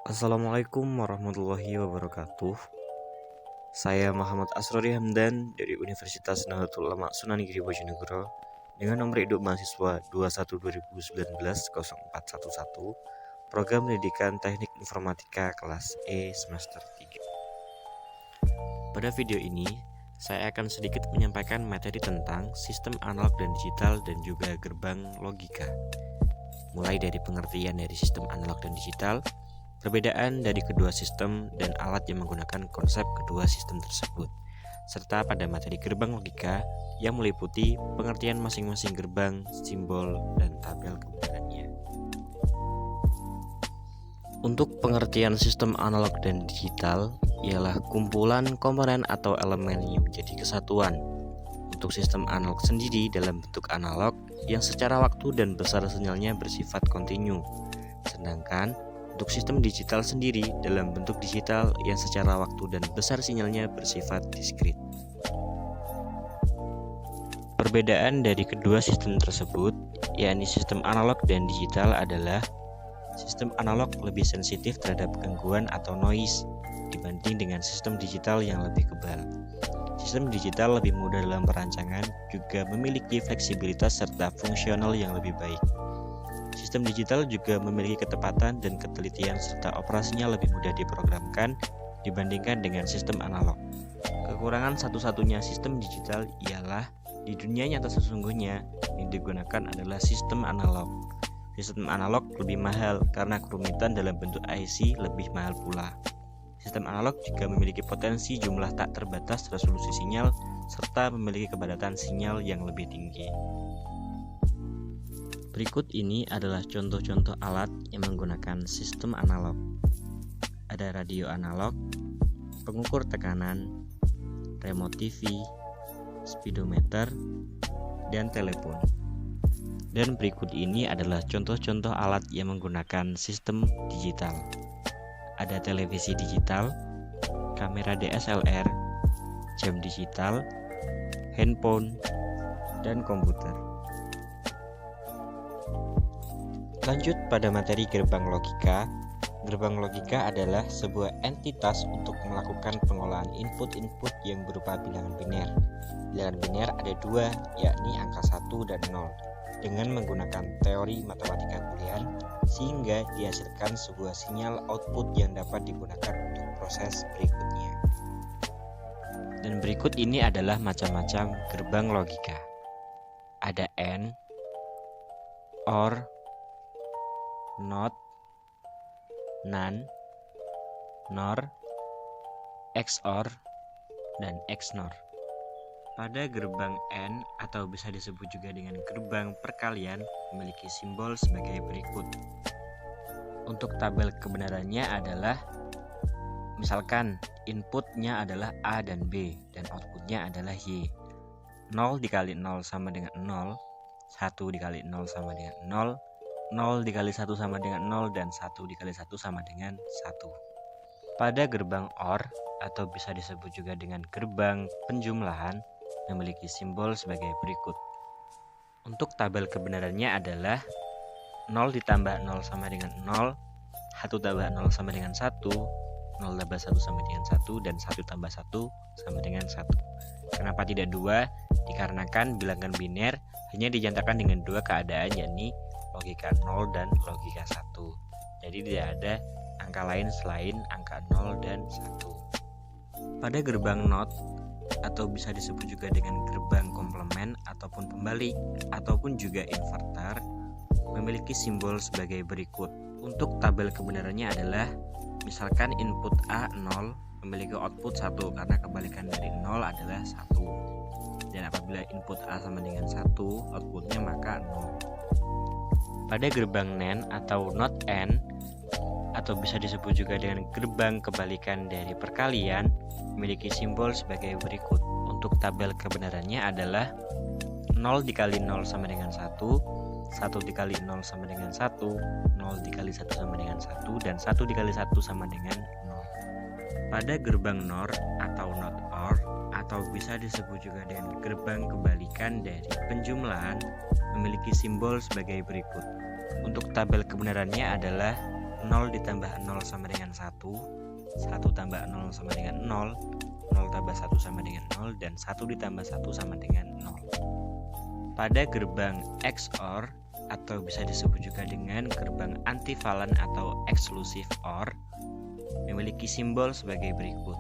Assalamualaikum warahmatullahi wabarakatuh. Saya Muhammad Asrori Hamdan dari Universitas Nahdlatul Ulama Sunan Giri Bojonegoro dengan nomor induk mahasiswa 21 2019 0411, program pendidikan Teknik Informatika kelas E semester 3. Pada video ini, saya akan sedikit menyampaikan materi tentang sistem analog dan digital dan juga gerbang logika. Mulai dari pengertian dari sistem analog dan digital, perbedaan dari kedua sistem dan alat yang menggunakan konsep kedua sistem tersebut, serta pada materi gerbang logika yang meliputi pengertian masing-masing gerbang, simbol, dan tabel kebenarannya. Untuk pengertian sistem analog dan digital ialah kumpulan komponen atau elemen yang menjadi kesatuan. Untuk sistem analog sendiri dalam bentuk analog yang secara waktu dan besar sinyalnya bersifat kontinu, sedangkan untuk sistem digital sendiri dalam bentuk digital yang secara waktu dan besar sinyalnya bersifat diskrit. Perbedaan dari kedua sistem tersebut, yakni sistem analog dan digital, adalah sistem analog lebih sensitif terhadap gangguan atau noise dibanding dengan sistem digital yang lebih kebal. Sistem digital lebih mudah dalam perancangan, juga memiliki fleksibilitas serta fungsional yang lebih baik. Sistem digital juga memiliki ketepatan dan ketelitian serta operasinya lebih mudah diprogramkan dibandingkan dengan sistem analog. Kekurangan satu-satunya sistem digital ialah di dunia nyata sesungguhnya yang digunakan adalah sistem analog. Sistem analog lebih mahal karena kerumitan dalam bentuk IC lebih mahal pula. Sistem analog juga memiliki potensi jumlah tak terbatas resolusi sinyal serta memiliki kepadatan sinyal yang lebih tinggi. Berikut ini adalah contoh-contoh alat yang menggunakan sistem analog. Ada radio analog, pengukur tekanan, remote TV, speedometer, dan telepon. Dan berikut ini adalah contoh-contoh alat yang menggunakan sistem digital. Ada televisi digital, kamera DSLR, jam digital, handphone, dan komputer. Lanjut pada materi gerbang logika. Gerbang logika adalah sebuah entitas untuk melakukan pengolahan input-input yang berupa bilangan biner. Bilangan biner ada dua, yakni angka 1 dan 0, dengan menggunakan teori matematika boolean, sehingga dihasilkan sebuah sinyal output yang dapat digunakan untuk proses berikutnya. Dan berikut ini adalah macam-macam gerbang logika. Ada AND, OR, NOT, NaND, NOR, XOR, dan XNOR. Pada gerbang AND atau bisa disebut juga dengan gerbang perkalian memiliki simbol sebagai berikut. Untuk tabel kebenarannya adalah, misalkan inputnya adalah A dan B dan outputnya adalah Y. 0 dikali 0 sama dengan 0, 1 dikali 0 sama dengan 0, 0 dikali 1 sama dengan 0, dan 1 dikali 1 sama dengan 1. Pada gerbang OR atau bisa disebut juga dengan gerbang penjumlahan memiliki simbol sebagai berikut. Untuk tabel kebenarannya adalah 0 ditambah 0 sama dengan 0, 1 tambah 0 sama dengan 1, 0 tambah 1 sama dengan 1, dan 1 tambah 1 sama dengan 1. Kenapa tidak 2? Dikarenakan bilangan biner hanya dinyatakan dengan dua keadaan, yakni logika 0 dan logika 1. Jadi tidak ada angka lain selain angka 0 dan 1. Pada gerbang NOT atau bisa disebut juga dengan gerbang komplement ataupun pembalik ataupun juga inverter memiliki simbol sebagai berikut. Untuk tabel kebenarannya adalah, misalkan input A 0 memiliki output 1 karena kebalikan dari 0 adalah 1. Dan apabila input A sama dengan 1, outputnya maka 0. Pada gerbang NAND atau NOT AND atau bisa disebut juga dengan gerbang kebalikan dari perkalian memiliki simbol sebagai berikut. Untuk tabel kebenarannya adalah 0 dikali 0 sama dengan 1, 1 dikali 0 sama dengan 1, 0 dikali 1 sama dengan 1, dan 1 dikali 1 sama dengan 0. Pada gerbang NOR atau NOT OR atau bisa disebut juga dengan gerbang kebalikan dari penjumlahan memiliki simbol sebagai berikut. Untuk tabel kebenarannya adalah 0 ditambah 0 sama dengan 1, 1 tambah 0 sama dengan 0, 0 tambah 1 sama dengan 0, dan 1 ditambah 1 sama dengan 0. Pada gerbang XOR atau bisa disebut juga dengan gerbang antivalen atau exclusive OR memiliki simbol sebagai berikut.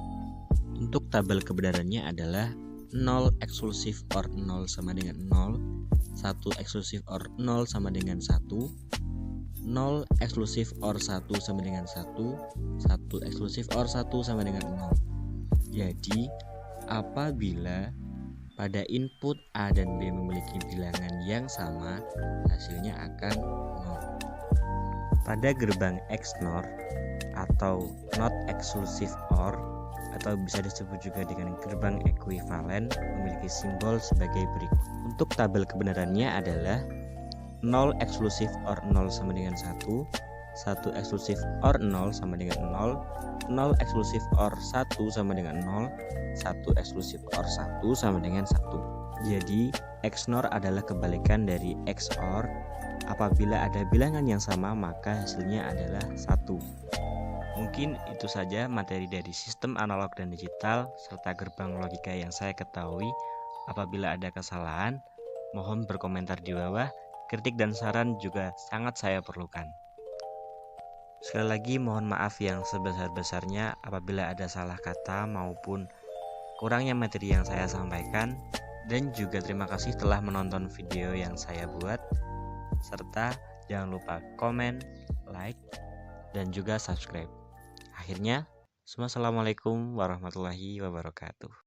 Untuk tabel kebenarannya adalah 0 exclusive OR 0 sama dengan 0, 1 exclusive OR 0 sama dengan 1, 0 eksklusif OR 1 sama dengan 1, 1 eksklusif OR 1 sama dengan 0. Jadi, apabila pada input A dan B memiliki bilangan yang sama, hasilnya akan 0. Pada gerbang XNOR atau Not Exclusive OR atau bisa disebut juga dengan gerbang ekuivalen memiliki simbol sebagai berikut. Untuk tabel kebenarannya adalah 0 eksklusif OR 0 sama dengan 1, 1 eksklusif OR 0 sama dengan 0, 0 eksklusif OR 1 sama dengan 0, 1 eksklusif OR 1 sama dengan 1. Jadi, XNOR adalah kebalikan dari XOR. Apabila ada bilangan yang sama, maka hasilnya adalah 1. Mungkin itu saja materi dari sistem analog dan digital serta gerbang logika yang saya ketahui. Apabila ada kesalahan, mohon berkomentar di bawah. Kritik dan saran juga sangat saya perlukan. Sekali lagi mohon maaf yang sebesar-besarnya apabila ada salah kata maupun kurangnya materi yang saya sampaikan. Dan juga terima kasih telah menonton video yang saya buat. Serta jangan lupa komen, like, dan juga subscribe. Akhirnya, assalamualaikum warahmatullahi wabarakatuh.